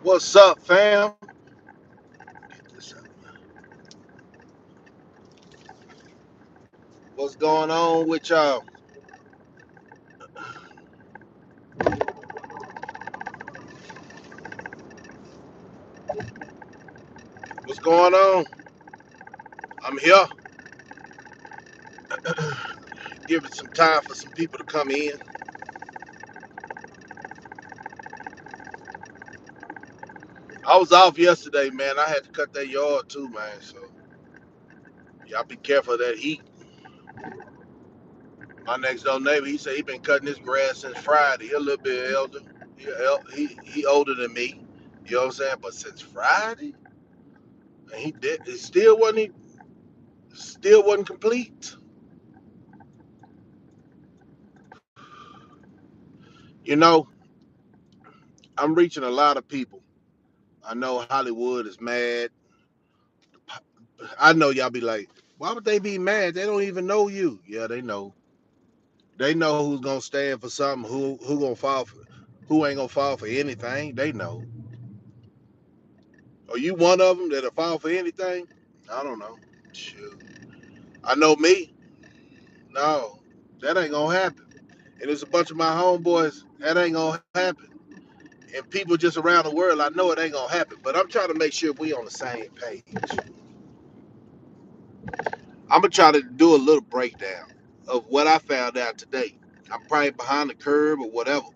What's up, fam? Get this out. What's going on with y'all? What's going on? I'm here. Give it some time for some people to come in. I was off yesterday, man. I had to cut that yard too, man. So y'all be careful of that heat. My next door neighbor, he said he been cutting his grass since Friday. He a little bit elder. He older than me. You know what I'm saying? But since Friday, and he did. It still wasn't complete. You know, I'm reaching a lot of people. I know Hollywood is mad. I know y'all be like, why would they be mad? They don't even know you. Yeah, they know. They know who's gonna stand for something, who gonna fall for, who ain't gonna fall for anything. They know. Are you one of them that'll fall for anything? I don't know. Shoot. I know me. No, that ain't gonna happen. And it's a bunch of my homeboys. That ain't gonna happen. And people just around the world, I know it ain't gonna happen. But I'm trying to make sure we on the same page. I'm gonna try to do a little breakdown of what I found out today. I'm probably behind the curve or whatever.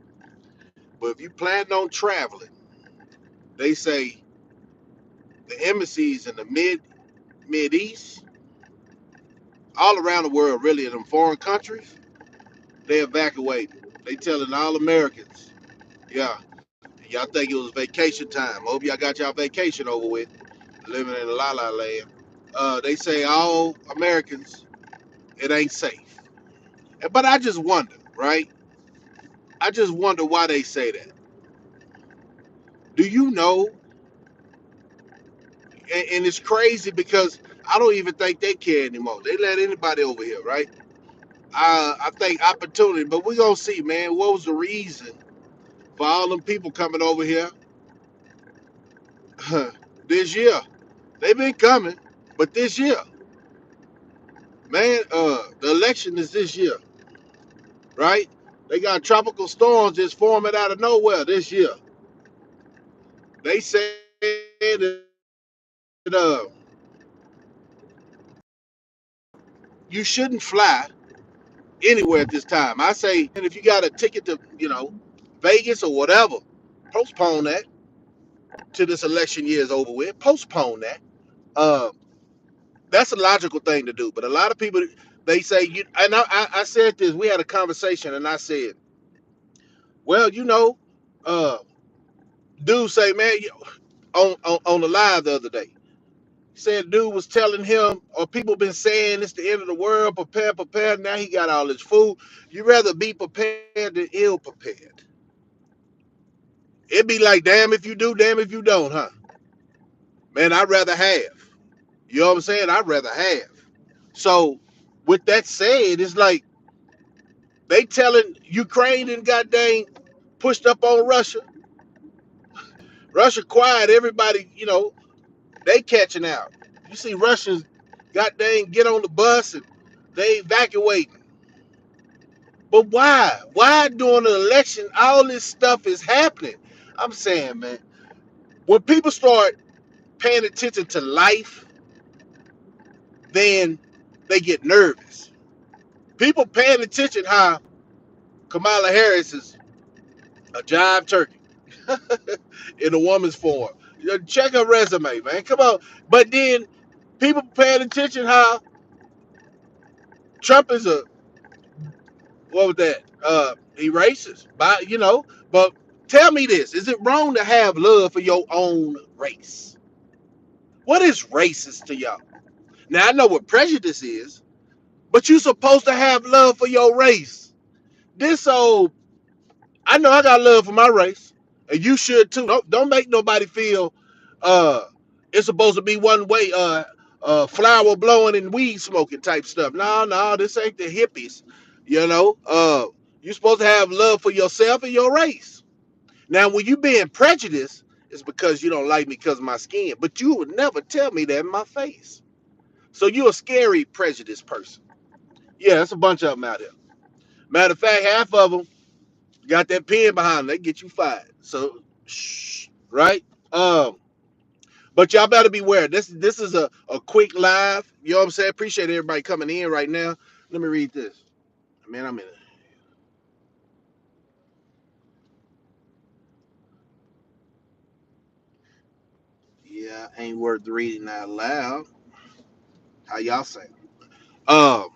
But if you plan on traveling, they say the embassies in the mid east, all around the world, really in them foreign countries, they evacuate. They telling all Americans, yeah, y'all think it was vacation time. Hope y'all got y'all vacation over with, living in La La Land. They say all Americans, it ain't safe. But I just wonder, right? I just wonder why they say that. Do you know? And it's crazy because I don't even think they care anymore. They let anybody over here, right? I think opportunity, but we gonna see, man. What was the reason for all them people coming over here this year? They've been coming, but this year, man, the election is this year, right? They got tropical storms just forming out of nowhere this year. They said that you shouldn't fly anywhere at this time. I say, and if you got a ticket to, Vegas or whatever, postpone that till this election year is over with. Postpone that. Uh, that's a logical thing to do. But a lot of people, they say, and I said this. We had a conversation, and I said, well, uh, dude say, man, on the live the other day, said dude was telling him, or people been saying it's the end of the world, prepare, prepare. Now he got all his food. You rather be prepared than ill prepared. It'd be like, damn if you do, damn if you don't, huh? Man, I'd rather have. You know what I'm saying? I'd rather have. So, with that said, it's like they telling Ukraine and goddamn pushed up on Russia. Russia quiet, everybody, they catching out. You see Russians goddamn get on the bus and they evacuating. But why? Why during the election all this stuff is happening? I'm saying, man, when people start paying attention to life, then they get nervous. People paying attention how Kamala Harris is a jive turkey in a woman's form. Check her resume, man. Come on. But then people paying attention how Trump is a what was that? He racist, But tell me this: is it wrong to have love for your own race? What is racist to y'all? Now I know what prejudice is, but you supposed to have love for your race. This old I know I got love for my race, and you should too. Don't make nobody feel uh it's supposed to be one way, flower blowing and weed smoking type stuff. No, no, this ain't the hippies. You know, you're supposed to have love for yourself and your race. Now, when you being prejudiced it's because you don't like me because of my skin. But you would never tell me that in my face. So you're a scary prejudiced person. Yeah, that's a bunch of them out there. Matter of fact, half of them got that pen behind them. They get you fired. So, shh, right? But y'all better beware. This is a quick live. You know what I'm saying? Appreciate everybody coming in right now. Let me read this. Man, I'm in it. Yeah, ain't worth reading out loud. How y'all say? Um,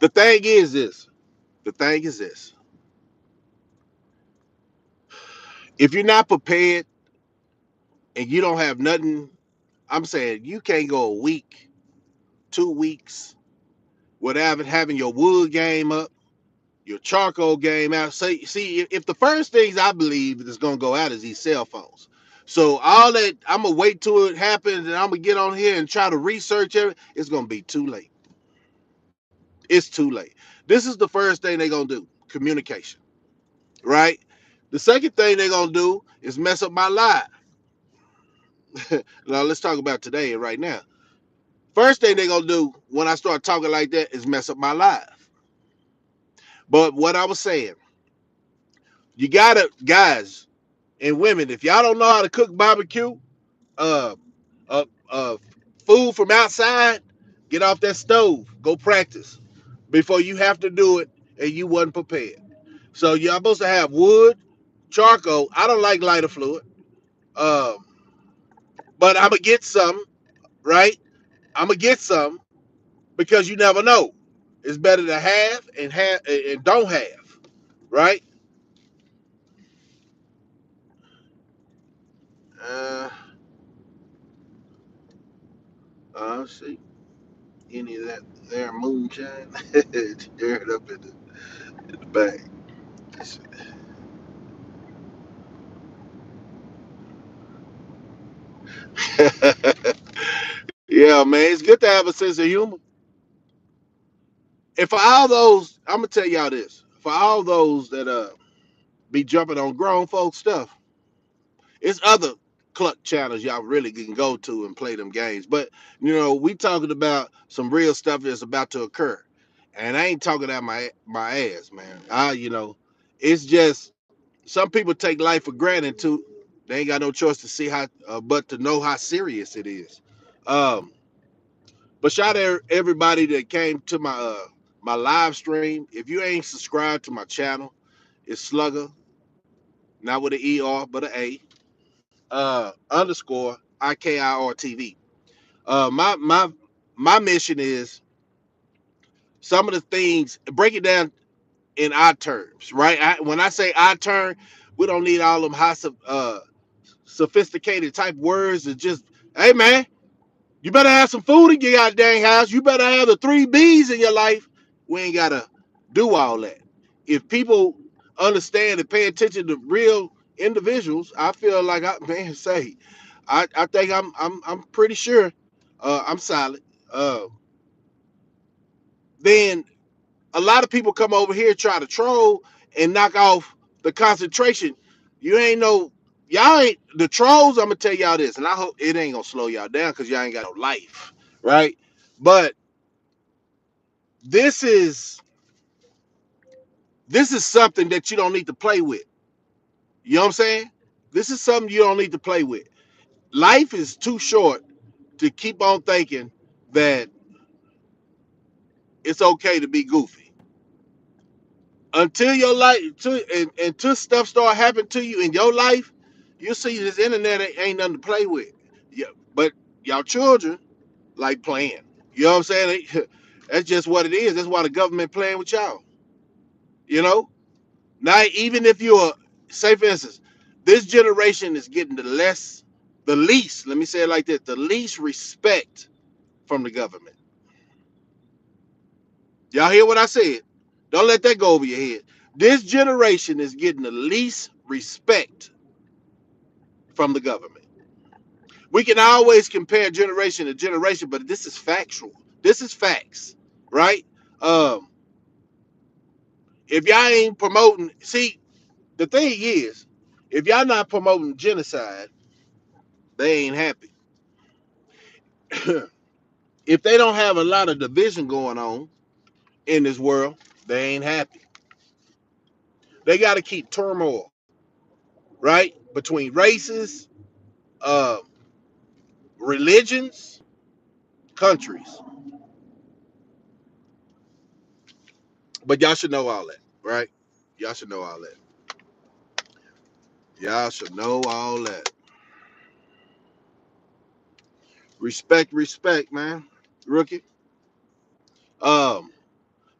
the thing is this. The thing is this. If you're not prepared and you don't have nothing, I'm saying you can't go a week, 2 weeks without having your wood game up, your charcoal game out. See, if the first things I believe is gonna go out is these cell phones. So all that I'm gonna wait till it happens and I'm gonna get on here and try to research it. It's gonna be too late. It's too late. This is the first thing they're gonna do: communication, right? The second thing they're gonna do is mess up my life. Now let's talk about today and right now. First thing they're gonna do when I start talking like that is mess up my life. But what I was saying, you gotta, guys and women, if y'all don't know how to cook barbecue, uh, uh, uh, food from outside, get off that stove, go practice before you have to do it and you wasn't prepared. So you're supposed to have wood, charcoal. I don't like lighter fluid, um, but I'm gonna get some, right? I'm gonna get some because you never know. It's better to have and don't have, right? Uh, see any of that there moonshine? Stir it up in the bag. Yeah, man, it's good to have a sense of humor. And for all those, I'm gonna tell y'all this: for all those that be jumping on grown folks stuff, it's other cluck channels y'all really can go to and play them games. But we talking about some real stuff that's about to occur, and I ain't talking out my ass, man. It's just some people take life for granted too. They ain't got no choice to see how, but to know how serious it is. Um, but shout out everybody that came to my live stream. If you ain't subscribed to my channel, it's Slugger, not with an ER but an A, underscore IKIRTV. My mission is some of the things, break it down in our terms, right? When I say our term, we don't need all them sophisticated type words. It's just, hey man, you better have some food in your goddamn house. You better have the three B's in your life. We ain't gotta do all that. If people understand and pay attention to real individuals, I feel like I think I'm pretty sure I'm solid. Uh, then a lot of people come over here try to troll and knock off the concentration. You ain't no y'all ain't the trolls. I'm gonna tell y'all this, and I hope it ain't gonna slow y'all down because y'all ain't got no life, right? But this is this is something that you don't need to play with. You know what I'm saying? This is something you don't need to play with. Life is too short to keep on thinking that it's okay to be goofy. Until your life, until stuff start happening to you in your life, you see this internet ain't nothing to play with. Yeah, but y'all children like playing. You know what I'm saying? That's just what it is. That's why the government playing with y'all. You know. Now, even if you're, say for instance, this generation is getting the least. Let me say it like this: the least respect from the government. Y'all hear what I said? Don't let that go over your head. This generation is getting the least respect from the government. We can always compare generation to generation, but this is factual. This is facts, right? Um, if y'all ain't promoting, see, the thing is, If y'all not promoting genocide, they ain't happy. If they don't have a lot of division going on in this world, they ain't happy. They got to keep turmoil, right? Between races, uh, religions, countries. But y'all should know all that, right? Y'all should know all that. Y'all should know all that. Respect, respect, man. Rookie. Um,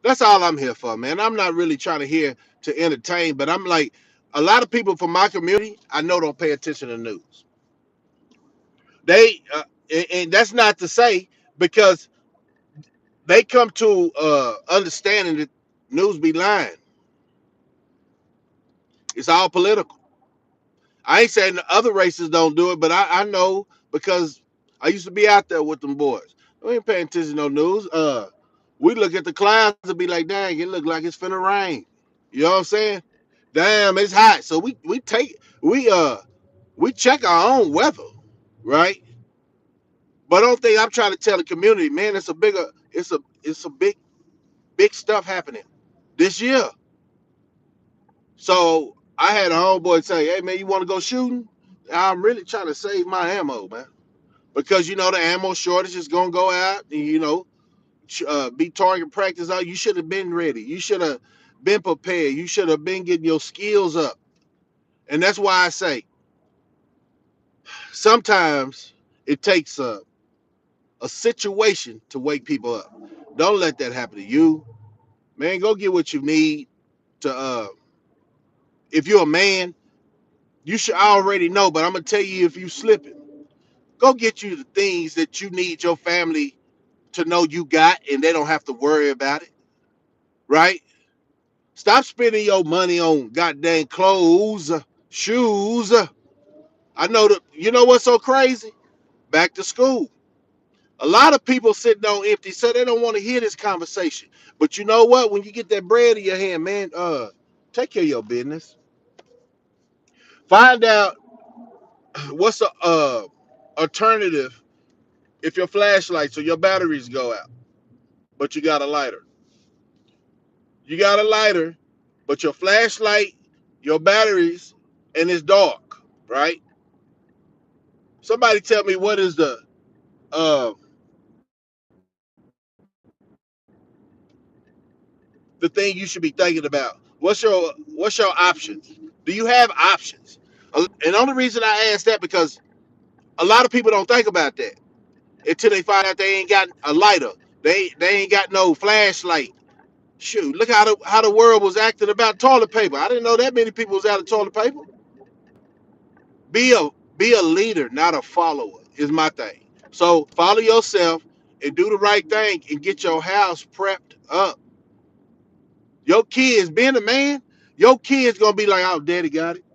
that's all I'm here for, man. I'm not really trying to hear to entertain, but I'm like, a lot of people from my community, I know don't pay attention to news. They, and that's not to say because they come to understanding that news be lying. It's all political. I ain't saying the other races don't do it, but I know because I used to be out there with them boys. We ain't paying attention to no news. We look at the clouds and be like, dang, it look like it's finna rain. You know what I'm saying? Damn, it's hot. So we check our own weather, right? But I don't think I'm trying to tell the community, man, it's a big stuff happening this year. So I had a homeboy say, hey man, you want to go shooting? I'm really trying to save my ammo, man. Because the ammo shortage is gonna go out, and be target practice out. You should have been ready. You should have been prepared. You should have been getting your skills up. And that's why I say sometimes it takes a situation to wake people up. Don't let that happen to you, man. Go get what you need to. If you're a man, you should already know. But I'm gonna tell you, if you slipping, go get you the things that you need your family to know you got, and they don't have to worry about it, right? Stop spending your money on goddamn clothes, shoes. I know that. You know what's so crazy? Back to school. A lot of people sitting on empty, so they don't want to hear this conversation. But you know what? When you get that bread in your hand, man, take care of your business. Find out what's the alternative if your flashlights or your batteries go out, but you got a lighter. You got a lighter, but your flashlight, your batteries, and it's dark, right? Somebody tell me what is uh the thing you should be thinking about. What's your options? Do you have options? And the only reason I ask that because a lot of people don't think about that until they find out they ain't got a lighter. They ain't got no flashlight. Shoot, look how the world was acting about toilet paper. I didn't know that many people was out of toilet paper. Be a be a leader, not a follower, is my thing. So follow yourself and do the right thing and get your house prepped up. Your kids, being a man, your kids gonna be like, "Oh, daddy got it."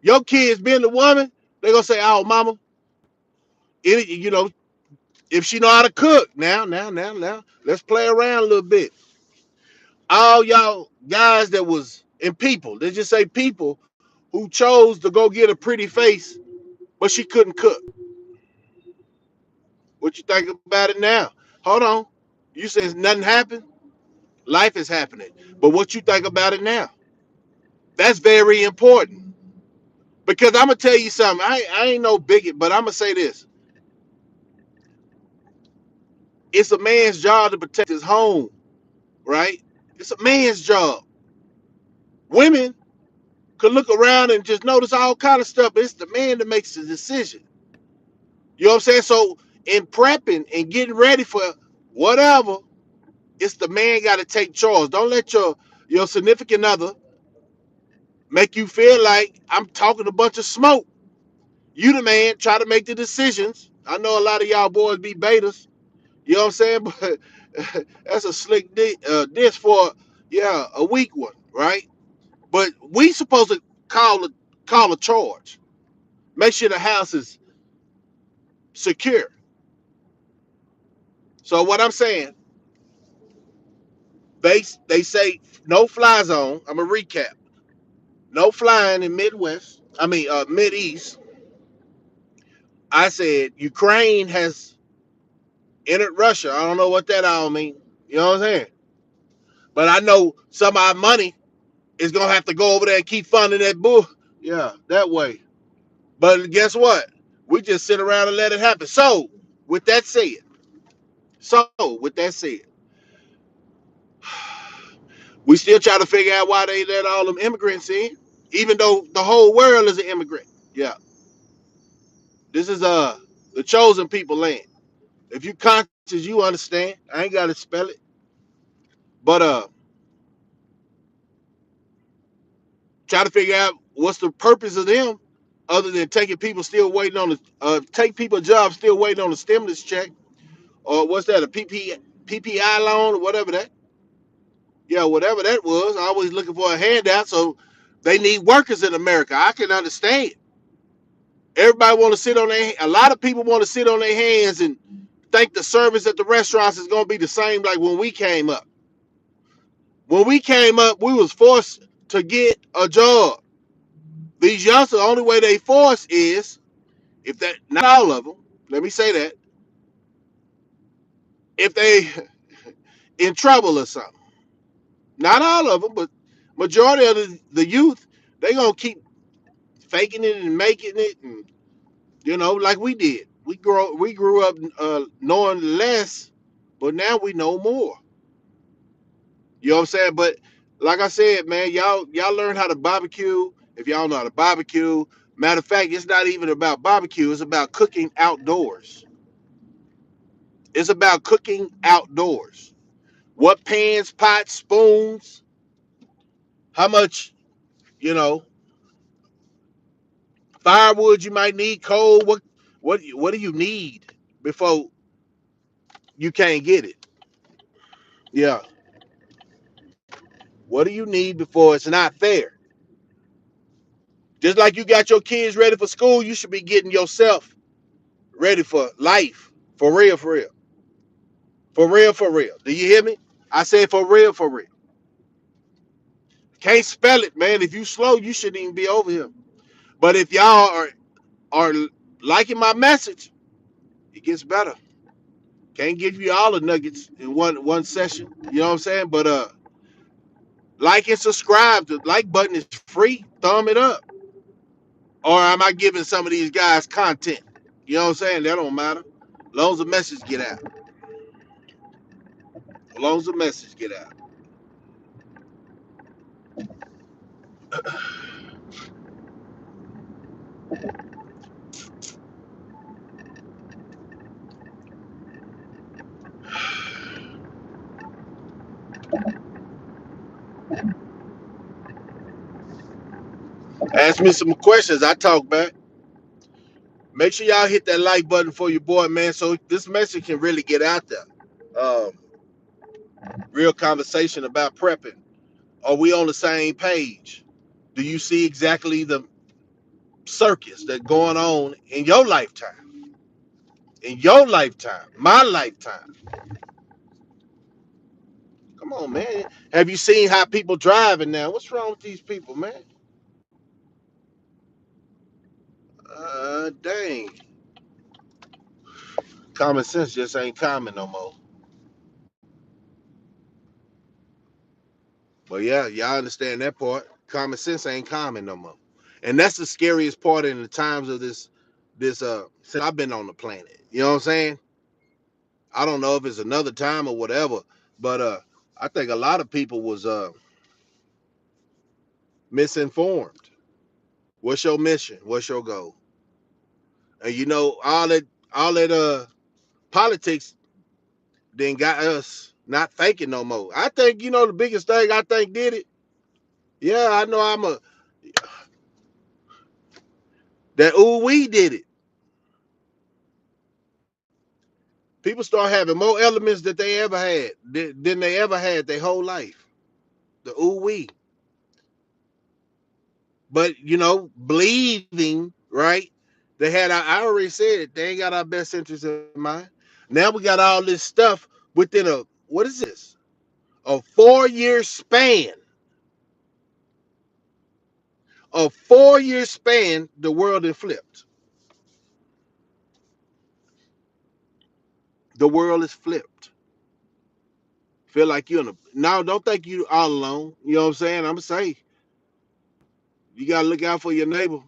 Your kids, being a woman, they gonna say, "Oh, mama, it, you know, if she know how to cook, now, let's play around a little bit." All y'all guys that was in people, they just say people who chose to go get a pretty face, but she couldn't cook. What you think about it now? Hold on. You says nothing happened. Life is happening. But what you think about it now? That's very important. Because I'm gonna tell you something. I ain't no bigot, but I'm gonna say this. It's a man's job to protect his home, right? It's a man's job. Women could look around and just notice all kind of stuff, but it's the man that makes the decision. You know what I'm saying? So in prepping and getting ready for whatever, it's the man got to take charge. Don't let your significant other make you feel like I'm talking a bunch of smoke. You the man, try to make the decisions. I know a lot of y'all boys be betas. You know what I'm saying? But that's a slick diss for a weak one, right? But we supposed to call a charge. Make sure the house is secure. So what I'm saying, they say no fly zone. I'm gonna recap. No flying in Midwest. I mean, Mid East. I said Ukraine has entered Russia. I don't know what that all mean. You know what I'm saying? But I know some of our money is gonna have to go over there and keep funding that bull. Yeah, that way. But guess what? We just sit around and let it happen. So, with that said, so with that said, we still try to figure out why they let all them immigrants in, even though the whole world is an immigrant. Yeah, this is the chosen people land. If you conscious, you understand. I ain't gotta spell it, but try to figure out what's the purpose of them, other than taking people still waiting on the take people jobs still waiting on the stimulus check, or what's that, a PPI loan or whatever that. Yeah, whatever that was. Always looking for a handout, so they need workers in America. I can understand. Everybody want to sit on their. A lot of people want to sit on their hands and think the service at the restaurants is going to be the same like when we came up. When we came up, we was forced to get a job. These youngsters, the only way they force is if that, not all of them. Let me say that, if they in trouble or something. Not all of them, but majority of the youth, they gonna keep faking it and making it, and like we did. We grew up knowing less, but now we know more. You know what I'm saying? But like I said, man, y'all learn how to barbecue. If y'all know how to barbecue, matter of fact, it's not even about barbecue. It's about cooking outdoors. It's about cooking outdoors. What pans, pots, spoons, how much, you know, firewood you might need, coal. What do you need before you can't get it? Yeah. What do you need before it's not fair? Just like you got your kids ready for school, you should be getting yourself ready for life. For real, for real. For real, for real. Do you hear me? I said for real, for real. Can't spell it, man. If you slow, you shouldn't even be over here. But if y'all are liking my message, it gets better. Can't give you all the nuggets in one session. You know what I'm saying? But like and subscribe. The like button is free. Thumb it up. Or am I giving some of these guys content? You know what I'm saying? That don't matter. As long as the message get out. As long as the message get out. Ask me some questions. I talk back. Make sure y'all hit that like button for your boy, man, so this message can really get out there. Um, Real conversation about prepping. Are we on the same page? Do you see exactly the circus that's going on in your lifetime? In your lifetime, my lifetime. Come on, man. Have you seen how people driving now? What's wrong with these people, man? Dang. Common sense just ain't common no more. But yeah, y'all understand that part. Common sense ain't common no more. And that's the scariest part in the times of this since I've been on the planet. You know what I'm saying? I don't know if it's another time or whatever, but I think a lot of people was misinformed. What's your mission? What's your goal? And all that politics then got us not thinking no more. I think the biggest thing I think did it. Yeah, I know that we did it. People start having more elements that they ever had than they ever had their whole life. The we. But believing, right? They had I already said it, they ain't got our best interests in mind. Now we got all this stuff within a what is this? A 4-year span. A 4-year span, the world has flipped. The world is flipped. Feel like you're in a now. Don't think you all alone. You know what I'm saying? I'm gonna say you gotta look out for your neighbor.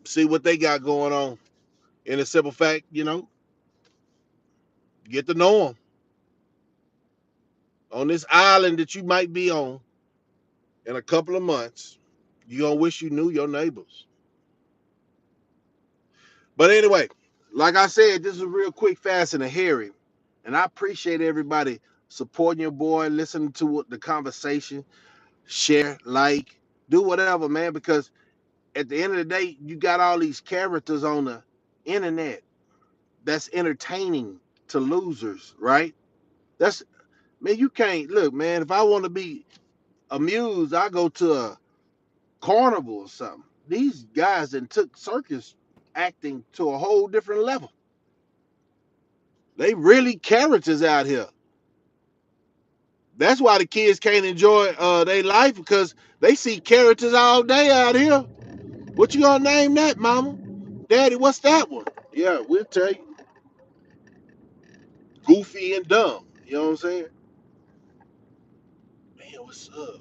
See what they got going on. In a simple fact, get to know them on this island that you might be on in a couple of months. You gonna wish you knew your neighbors. But anyway, like I said, this is a real quick, fast, and a hairy. And I appreciate everybody supporting your boy, listening to the conversation, share, like, do whatever, man. Because at the end of the day, you got all these characters on the internet that's entertaining to losers, right? That's man, you can't look, man. If I want to be amused, I go to a carnival or something. These guys that took circus acting to a whole different level. They really characters out here. That's why the kids can't enjoy their life because they see characters all day out here. What you gonna name that, mama? Daddy, what's that one? Yeah, we'll tell you. Goofy and dumb. You know what I'm saying? Man, what's up?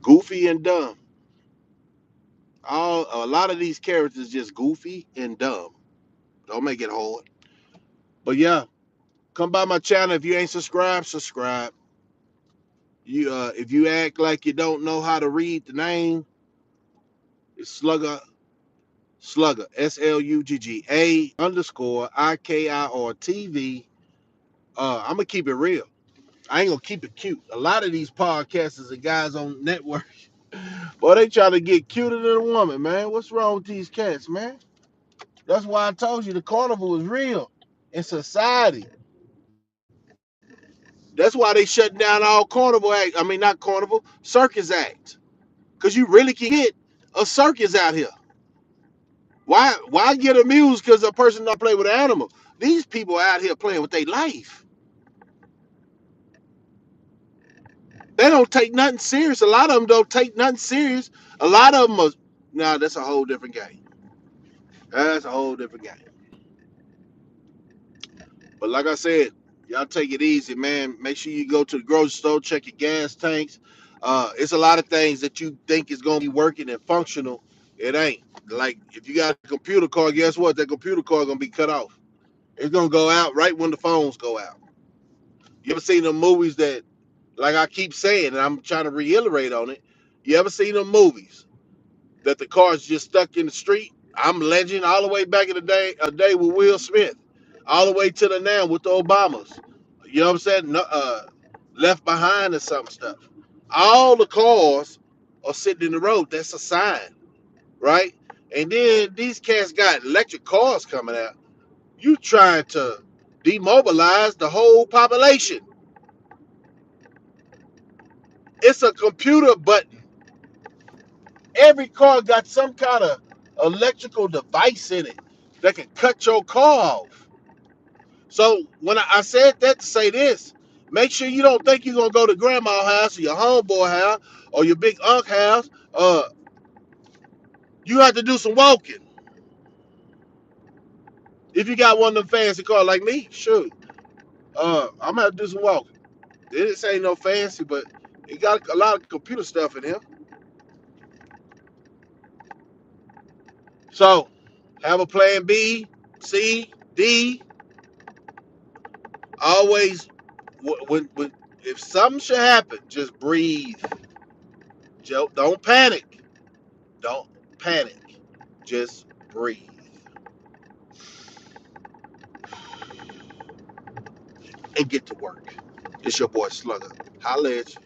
Goofy and dumb. A lot of these characters just goofy and dumb. Don't make it hard. But yeah, come by my channel. If you ain't subscribed, subscribe. You if you act like you don't know how to read the name, it's Slugger, SLUGGA underscore IKIR TV. I'm gonna keep it real. I ain't gonna keep it cute. A lot of these podcasters and guys on network, boy, they try to get cuter than a woman, man. What's wrong with these cats, man? That's why I told you the carnival is real in society. That's why they shut down all carnival act. I mean, not carnival, circus act. Cause you really can get a circus out here. Why get amused because a person don't play with an animal? These people out here playing with their life. They don't take nothing serious. A lot of them don't take nothing serious. A lot of them are. Nah, that's a whole different game. That's a whole different game. But like I said, y'all take it easy, man. Make sure you go to the grocery store, check your gas tanks. It's a lot of things that you think is gonna be working and functional. It ain't. Like if you got a computer card, guess what? That computer card gonna be cut off. It's gonna go out right when the phones go out. You ever seen the movies that, like I keep saying, and I'm trying to reiterate on it. You ever seen them movies that the car's just stuck in the street? I'm Legend all the way back in the day, a day with Will Smith, all the way to the now with the Obamas. You know what I'm saying? No, Left Behind or some stuff. All the cars are sitting in the road. That's a sign, right? And then these cats got electric cars coming out. You trying to demobilize the whole population. It's a computer button. Every car got some kind of electrical device in it that can cut your car off. So when I said that to say this, make sure you don't think you're gonna go to grandma's house or your homeboy house or your big unc house. You have to do some walking. If you got one of them fancy cars like me, sure. I'm gonna have to do some walking. This ain't no fancy, but it got a lot of computer stuff in here. So have a plan B, C, D. Always, when if something should happen, just breathe. Joe, don't panic. Don't panic. Just breathe and get to work. It's your boy Slugger. Holla at you.